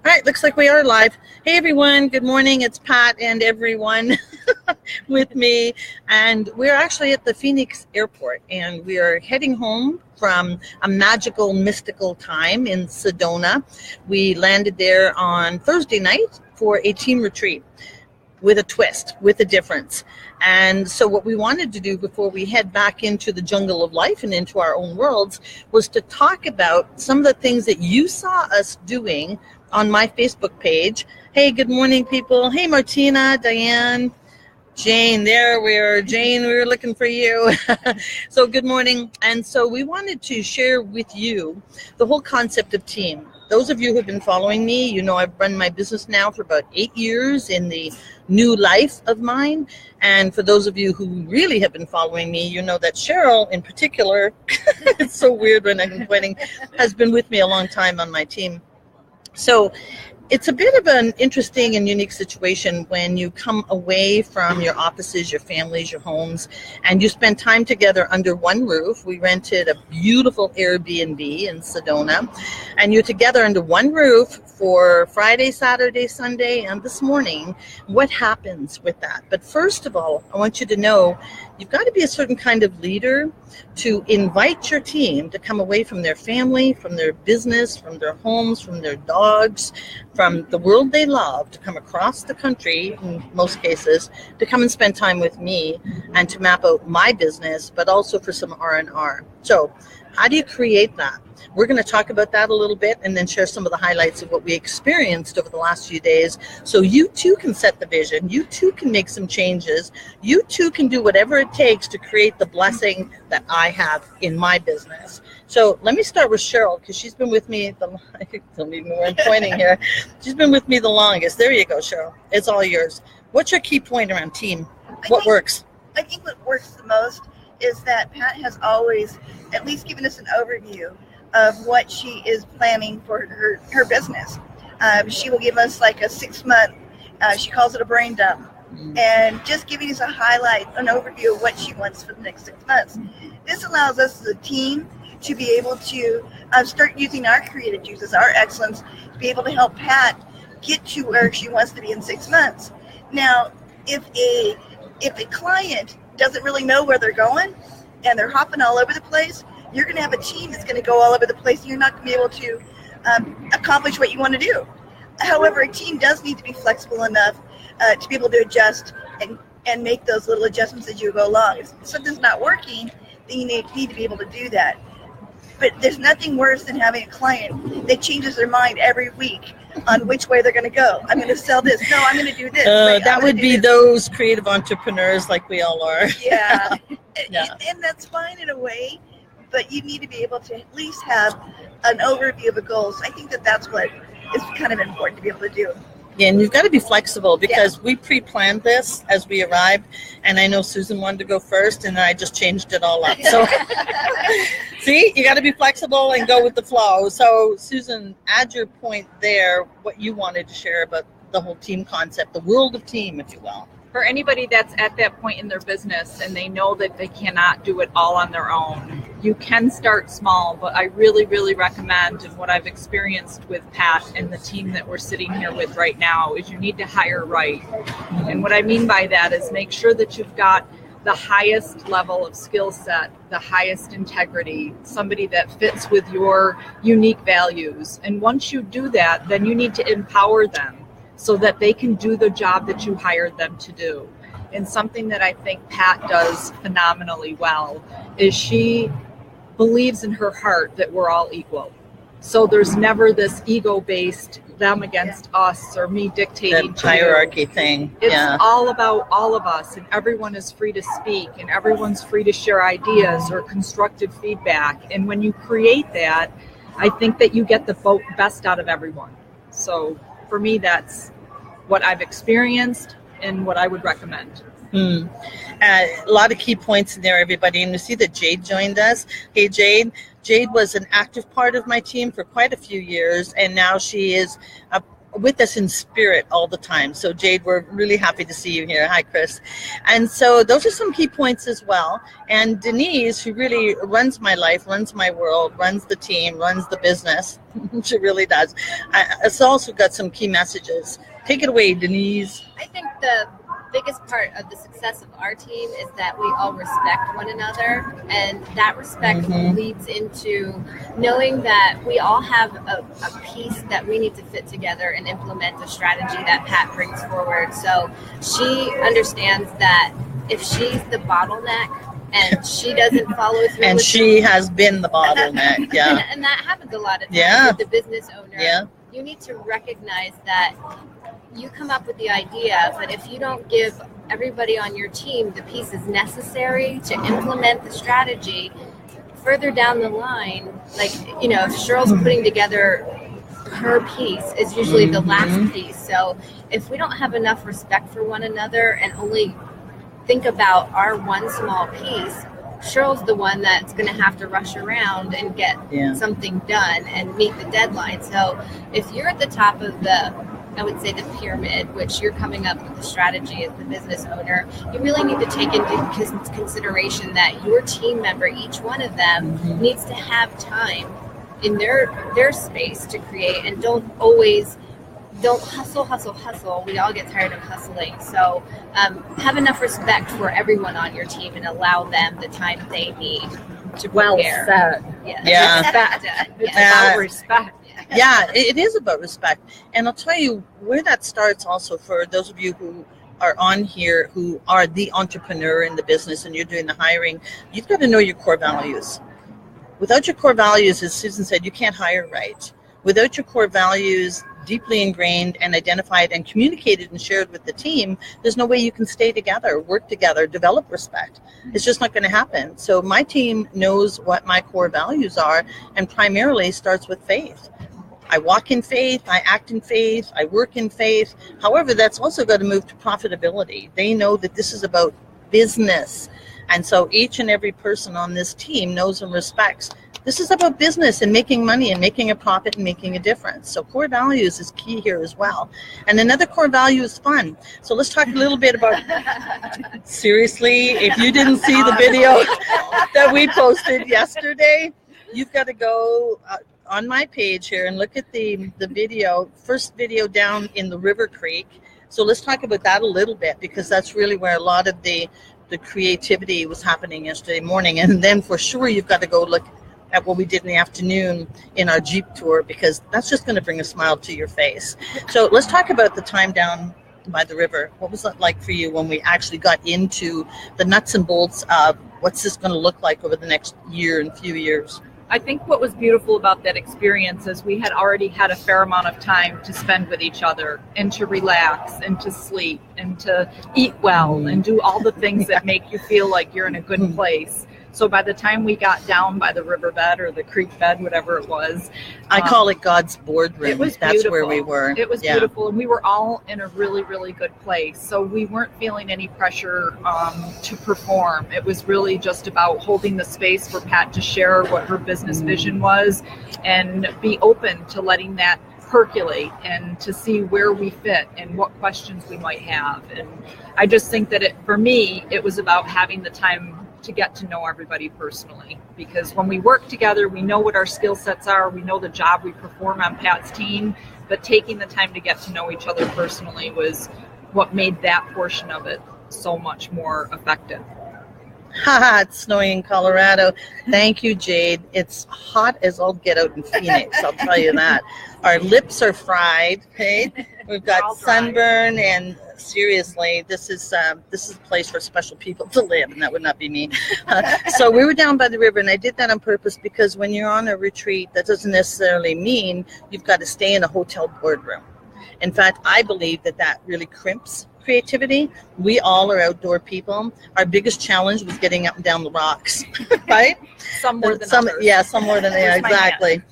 All right, looks like we are live. Hey everyone, good morning. It's Pat and everyone with me. And we're actually at the Phoenix airport and we are heading home from a magical, mystical time in Sedona. We landed there on Thursday night for a team retreat with a twist, with a difference. And so what we wanted to do before we head back into the jungle of life and into our own worlds was to talk about some of the things that you saw us doing on my Facebook page. Hey, good morning, people. Hey, Martina, Diane, Jane, there we are. Jane, we were looking for you. So good morning. And so we wanted to share with you the whole concept of team. Those of you who have been following me, you know I've run my business now for about 8 years in the new life of mine. And for those of you who really have been following me, you know that Cheryl in particular, it's so weird when I'm pointing, has been with me a long time on my team. So it's a bit of an interesting and unique situation when you come away from your offices, your families, your homes, and you spend time together under one roof. We rented a beautiful Airbnb in Sedona, and you're together under one roof for Friday, Saturday, Sunday, and this morning. What happens with that? But first of all, I want you to know you've got to be a certain kind of leader to invite your team to come away from their family, from their business, from their homes, from their dogs, from the world they love, to come across the country, in most cases, to come and spend time with me and to map out my business, but also for some R&R. So how do you create that? We're going to talk about that a little bit and then share some of the highlights of what we experienced over the last few days. So you too can set the vision. You too can make some changes. You too can do whatever it takes to create the blessing that I have in my business. So let me start with Cheryl because she's been with me I don't even know where I'm pointing here. She's been with me the longest. There you go, Cheryl. It's all yours. What's your key point around team? What works? I think what works the most is that Pat has always at least given us an overview of what she is planning for her business. She will give us like a 6-month, she calls it a brain dump, and just giving us a highlight, an overview of what she wants for the next 6 months. This allows us as a team to be able to start using our creative juices, our excellence, to be able to help Pat get to where she wants to be in 6 months. Now, if a client doesn't really know where they're going and they're hopping all over the place, you're going to have a team that's going to go all over the place and you're not going to be able to accomplish what you want to do. However, a team does need to be flexible enough to be able to adjust and make those little adjustments as you go along. If something's not working, then you need to be able to do that. But there's nothing worse than having a client that changes their mind every week on which way they're going to go. I'm going to sell this. No, I'm going to do this. That would be those creative entrepreneurs like we all are. Yeah. And that's fine in a way, but you need to be able to at least have an overview of the goals. I think that's what is kind of important to be able to do. Yeah, and you've got to be flexible because we pre-planned this as we arrived, and I know Susan wanted to go first, and I just changed it all up. So, see, you got to be flexible and go with the flow. So, Susan, add your point there, what you wanted to share about the whole team concept, the world of team, if you will. For anybody that's at that point in their business and they know that they cannot do it all on their own, you can start small, but I really, really recommend, and what I've experienced with Pat and the team that we're sitting here with right now, is you need to hire right. And what I mean by that is make sure that you've got the highest level of skill set, the highest integrity, somebody that fits with your unique values. And once you do that, then you need to empower them so that they can do the job that you hired them to do. And something that I think Pat does phenomenally well is she believes in her heart that we're all equal. So there's never this ego-based them against us or me dictating that hierarchy thing. It's all about all of us, and everyone is free to speak and everyone's free to share ideas or constructive feedback. And when you create that, I think that you get the best out of everyone. So for me, that's what I've experienced and what I would recommend. A lot of key points in there, everybody. And you see that Jade joined us. Hey, Jade was an active part of my team for quite a few years, and now she is with us in spirit all the time. So Jade, we're really happy to see you here. Hi, Chris. And so those are some key points as well. And Denise, who really runs my life, runs my world, runs the team, runs the business. She really does. It's also got some key messages. Take it away, Denise. I think the biggest part of the success of our team is that we all respect one another, and that respect leads into knowing that we all have a piece that we need to fit together and implement a strategy that Pat brings forward. So she understands that if she's the bottleneck and she doesn't follow through, and she has been the bottleneck, yeah. And that happens a lot of times with the business owner. Yeah. You need to recognize that you come up with the idea, but if you don't give everybody on your team the pieces necessary to implement the strategy, further down the line, like, you know, if Cheryl's putting together her piece, is usually the last piece. So if we don't have enough respect for one another and only think about our one small piece, Cheryl's the one that's going to have to rush around and get something done and meet the deadline. So if you're at the top of I would say the pyramid, which you're coming up with the strategy as the business owner, you really need to take into consideration that your team member, each one of them, needs to have time in their space to create, and don't hustle. We all get tired of hustling. So have enough respect for everyone on your team and allow them the time they need to prepare. Well said. Yeah. Respect. It's about respect. Yeah, it is about respect. And I'll tell you where that starts also for those of you who are on here, who are the entrepreneur in the business and you're doing the hiring. You've got to know your core values. Without your core values, as Susan said, you can't hire right. Without your core values deeply ingrained and identified and communicated and shared with the team, there's no way you can stay together, work together, develop respect. It's just not going to happen. So my team knows what my core values are, and primarily starts with faith. I walk in faith, I act in faith, I work in faith. However, that's also got to move to profitability. They know that this is about business. And so each and every person on this team knows and respects this is about business and making money and making a profit and making a difference. So core values is key here as well. And another core value is fun. So let's talk a little bit about, seriously, if you didn't see the video that we posted yesterday, you've got to go on my page here and look at the video, first video down in the River Creek. So let's talk about that a little bit, because that's really where a lot of the creativity was happening yesterday morning. And then for sure, you've got to go look at what we did in the afternoon in our Jeep tour, because that's just going to bring a smile to your face. So let's talk about the time down by the river. What was that like for you when we actually got into the nuts and bolts of what's this going to look like over the next year and few years? I think what was beautiful about that experience is we had already had a fair amount of time to spend with each other and to relax and to sleep and to eat well and do all the things that make you feel like you're in a good place. So by the time we got down by the riverbed or the creek bed, whatever it was, I call it God's boardroom. It was That's beautiful. Where we were. It was beautiful, and we were all in a really, really good place. So we weren't feeling any pressure to perform. It was really just about holding the space for Pat to share what her business vision was, and be open to letting that percolate and to see where we fit and what questions we might have. And I just think that for me, it was about having the time to get to know everybody personally, because when we work together, we know what our skill sets are, we know the job we perform on Pat's team, but taking the time to get to know each other personally was what made that portion of it so much more effective. It's snowing in Colorado. Thank you, Jade. It's hot as all get out in Phoenix, I'll tell you that. Our lips are fried, okay? We've got sunburn, and seriously, this is a place for special people to live, and that would not be me. So we were down by the river, and I did that on purpose, because when you're on a retreat, that doesn't necessarily mean you've got to stay in a hotel boardroom. In fact, I believe that really crimps creativity. We all are outdoor people. Our biggest challenge was getting up and down the rocks, right? Some more than others. Yeah, some more than exactly.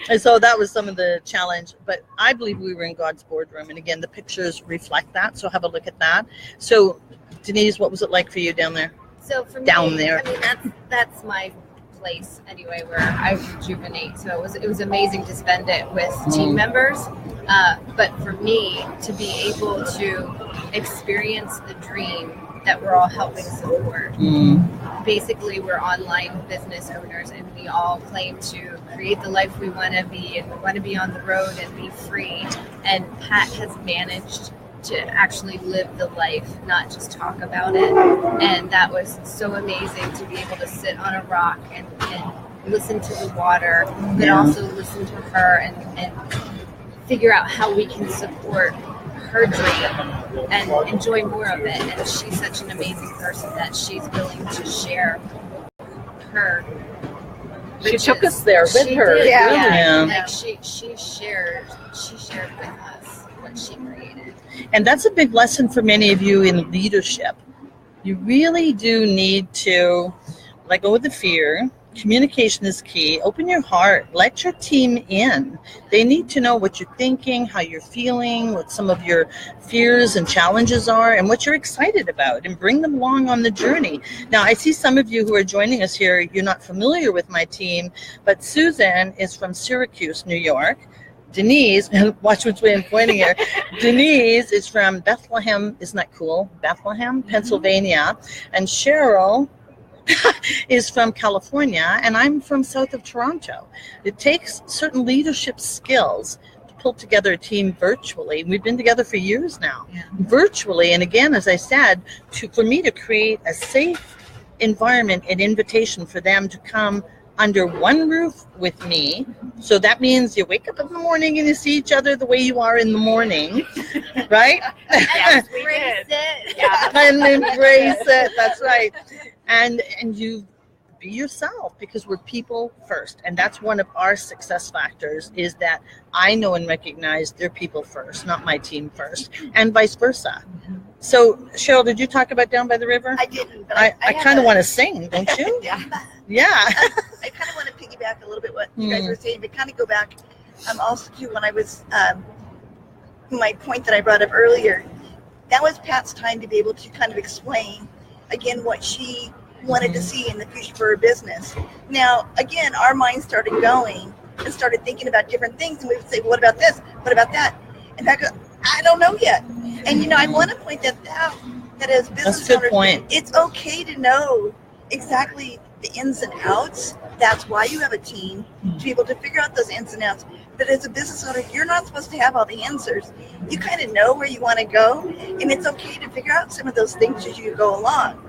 And so that was some of the challenge. But I believe we were in God's boardroom. And again, the pictures reflect that. So have a look at that. So Denise, what was it like for you down there? So for me, down there. I mean, that's my place anyway where I rejuvenate. So it was amazing to spend it with team members. But for me to be able to experience the dream that we're all helping support. Basically, we're online business owners, and we all claim to create the life we want to be, and we want to be on the road and be free. And Pat has managed to actually live the life, not just talk about it. And that was so amazing to be able to sit on a rock and listen to the water, but also listen to her and figure out how we can support her dream and enjoy more of it. And she's such an amazing person that she's willing to share her riches. She took us there with her. Did, Yeah. Like she shared with us what she created. And that's a big lesson for many of you in leadership. You really do need to let go of the fear. Communication is key. Open your heart. Let your team in. They need to know what you're thinking, how you're feeling, what some of your fears and challenges are, and what you're excited about, and bring them along on the journey. Now, I see some of you who are joining us here, you're not familiar with my team, but Susan is from Syracuse, New York. Denise, watch which way I'm pointing here. Denise is from Bethlehem, isn't that cool? Bethlehem, Pennsylvania. And Cheryl is from California, and I'm from south of Toronto. It takes certain leadership skills to pull together a team virtually. We've been together for years now, virtually. And again, as I said, for me to create a safe environment and invitation for them to come under one roof with me. So that means you wake up in the morning and you see each other the way you are in the morning, right? Yes, we did. Yeah. And embrace it. That's right. And you be yourself, because we're people first. And that's one of our success factors, is that I know and recognize they're people first, not my team first, and vice versa. So, Cheryl, did you talk about Down by the River? I didn't, but I have kind of a- want to sing, don't you? Yeah. Yeah. I kind of want to piggyback a little bit what you guys were saying, but kind of go back also to when I was, my point that I brought up earlier. That was Pat's time to be able to kind of explain, again, what she wanted to see in the future for her business. Now, again, our minds started going and started thinking about different things, and we would say, well, what about this? What about that? And Pat goes, I don't know yet. And, I want to point that out, that as business That's a good owners, point. it's okay to know exactly the ins and outs. That's why you have a team, to be able to figure out those ins and outs. But as a business owner, you're not supposed to have all the answers. You kind of know where you want to go, and it's okay to figure out some of those things as you go along.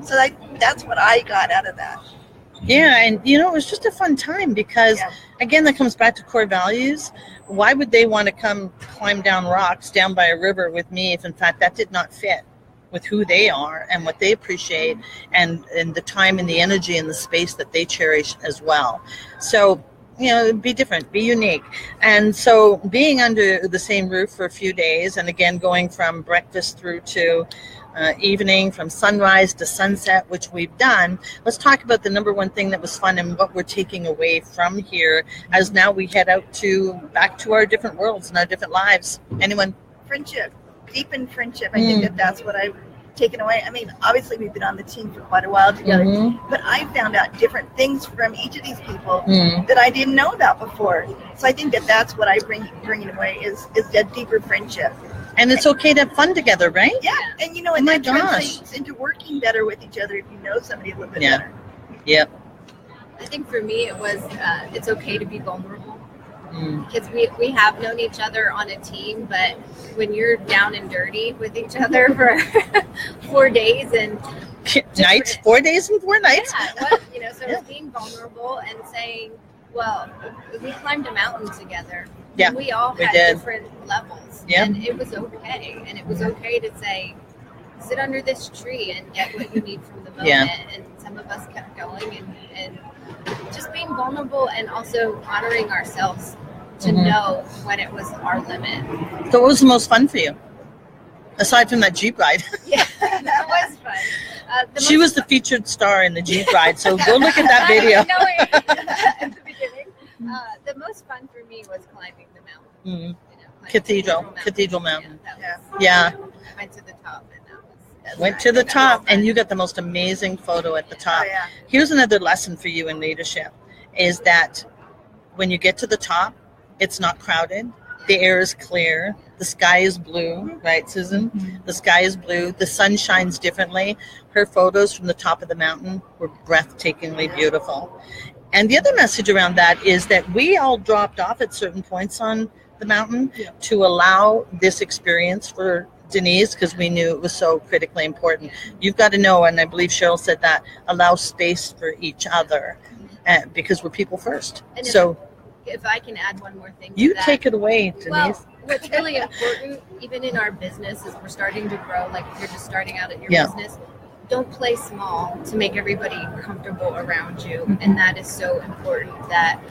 So that's what I got out of that. Yeah, and it was just a fun time, because again, that comes back to core values. Why would they want to come climb down rocks down by a river with me if in fact that did not fit with who they are and what they appreciate, and the time and the energy and the space that they cherish as well. So be different, be unique. And so being under the same roof for a few days, and again going from breakfast through to evening, from sunrise to sunset, which we've done. Let's talk about the number one thing that was fun and what we're taking away from here as now we head out back to our different worlds and our different lives. Anyone? Friendship, deepen friendship. I think that's what I've taken away. I mean, obviously we've been on the team for quite a while together, but I found out different things from each of these people that I didn't know about before. So I think that's what I bring away is that deeper friendship. And it's okay to have fun together, right? Yeah, and and that translates into working better with each other if you know somebody a little bit better. Yep. I think for me it was it's okay to be vulnerable, because we have known each other on a team, but when you're down and dirty with each other for 4 days and nights, 4 days and 4 nights. So it's being vulnerable and saying, well, we climbed a mountain together. Yeah, we all had different levels, and it was okay. And it was okay to say, sit under this tree and get what you need from the moment. And some of us kept going and just being vulnerable, and also honoring ourselves to know when it was our limit. So what was the most fun for you? Aside from that Jeep ride. Yeah, that was fun. She was the featured star in the Jeep ride, so go look at that video. At the beginning. The most fun for me was climbing the mountain. Cathedral Mountain. Yeah. Yeah. Went to the top, and Went to the top, and you got the most amazing photo at the top. Oh, yeah. Here's another lesson for you in leadership, is that when you get to the top, it's not crowded. The air is clear. The sky is blue, right, Susan? The sky is blue. The sun shines differently. Her photos from the top of the mountain were breathtakingly beautiful. And the other message around that is that we all dropped off at certain points on the mountain to allow this experience for Denise, because we knew it was so critically important. You've got to know, and I believe Cheryl said that, allow space for each other, because we're people first. And if I can add one more thing to you that. take it away, Denise. Well, what's really important, even in our business, as we're starting to grow, like if you're just starting out in your business, don't play small to make everybody comfortable around you. And that is so important, that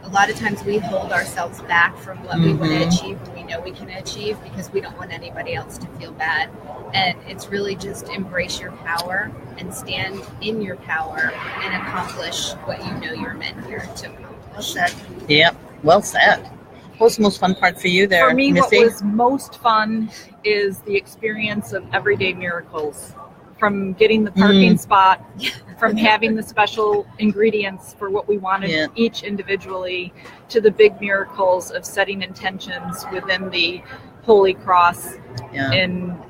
a lot of times we hold ourselves back from what we want to achieve and we know we can achieve because we don't want anybody else to feel bad. And it's really just embrace your power and stand in your power and accomplish what you know you're meant here to accomplish. Well said. Yep, well said. What was the most fun part for you there, For me, Missy? what was most fun is the experience of everyday miracles. From getting the parking spot, from having the special ingredients for what we wanted each individually, to the big miracles of setting intentions within the Holy Cross, and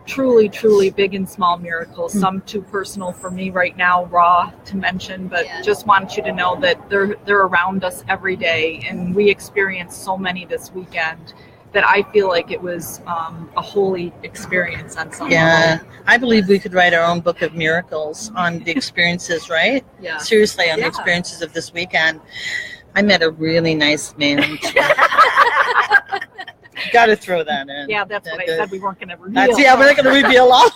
truly, truly big and small miracles. Some too personal for me right now, raw to mention, but just want you to know that they're around us every day, and we experienced so many this weekend that I feel like it was a holy experience on some level. I believe we could write our own book of miracles on the experiences, right? Yeah. Seriously, on the experiences of this weekend. I met a really nice man. Got to throw that in. Yeah, that's what I said. We weren't going to reveal. We're not going to reveal all.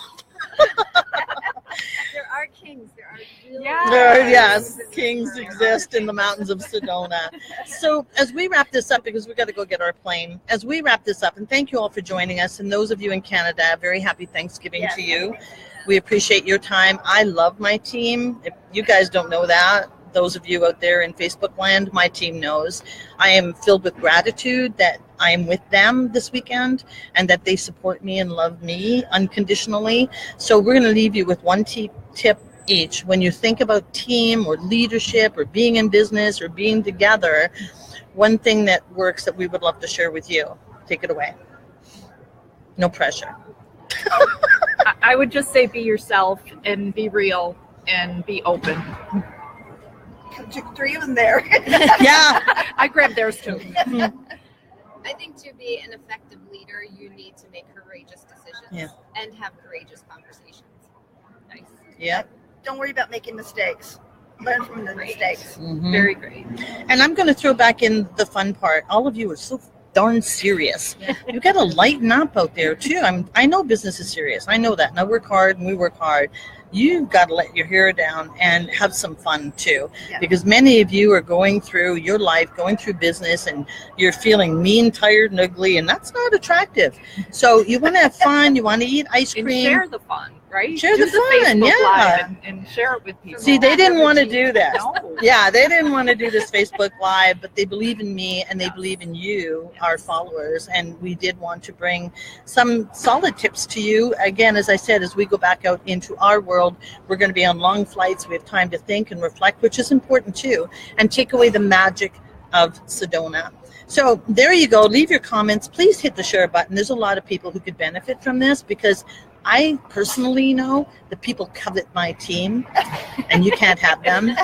There are kings. There are really Yes, kings exist in the mountains of Sedona. So as we wrap this up, because we've got to go get our plane, as we wrap this up, and thank you all for joining us, and those of you in Canada, very happy Thanksgiving to you. We appreciate your time. I love my team. If you guys don't know that, those of you out there in Facebook land, my team knows. I am filled with gratitude that I am with them this weekend and that they support me and love me unconditionally. So we're going to leave you with one tip each. When you think about team or leadership or being in business or being together, one thing that works that we would love to share with you. Take it away. No pressure. I would just say be yourself and be real and be open. Took 3 of them there. I grabbed theirs too. I think to be an effective leader, you need to make courageous decisions and have courageous conversations. Nice. Yeah. Don't worry about making mistakes. Learn from the mistakes. Very great. And I'm going to throw back in the fun part. All of you are so darn serious. You've got to lighten up out there too. I know business is serious. I know that. And I work hard and we work hard. You've got to let your hair down and have some fun too, because many of you are going through your life, going through business, and you're feeling mean, tired, and ugly, and that's not attractive. So you want to have fun. You want to eat ice cream. And share the fun, right? Share Do the fun, Facebook Live and share it with people. See, they didn't want to do that. No. Yeah, they didn't want to do this Facebook Live, but they believe in me and they believe in you, our followers, and we did want to bring some solid tips to you. Again, as I said, as we go back out into our world, we're going to be on long flights. We have time to think and reflect, which is important too, and take away the magic of Sedona. So there you go. Leave your comments. Please hit the share button. There's a lot of people who could benefit from this, because I personally know that people covet my team, and you can't have them.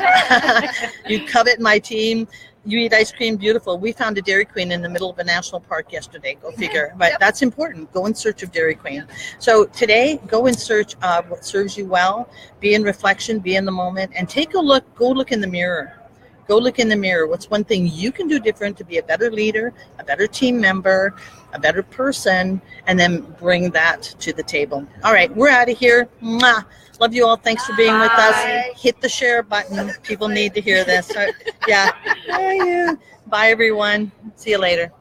You covet my team. You eat ice cream, beautiful. We found a Dairy Queen in the middle of a national park yesterday. Go figure. But that's important. Go in search of Dairy Queen. So today, go in search of what serves you well. Be in reflection. Be in the moment. And take a look. Go look in the mirror. Go look in the mirror. What's one thing you can do different to be a better leader, a better team member, a better person, and then bring that to the table. All right, we're out of here. Mwah. Love you all. Thanks for being with us. Hit the share button. People need to hear this. Bye, everyone. See you later.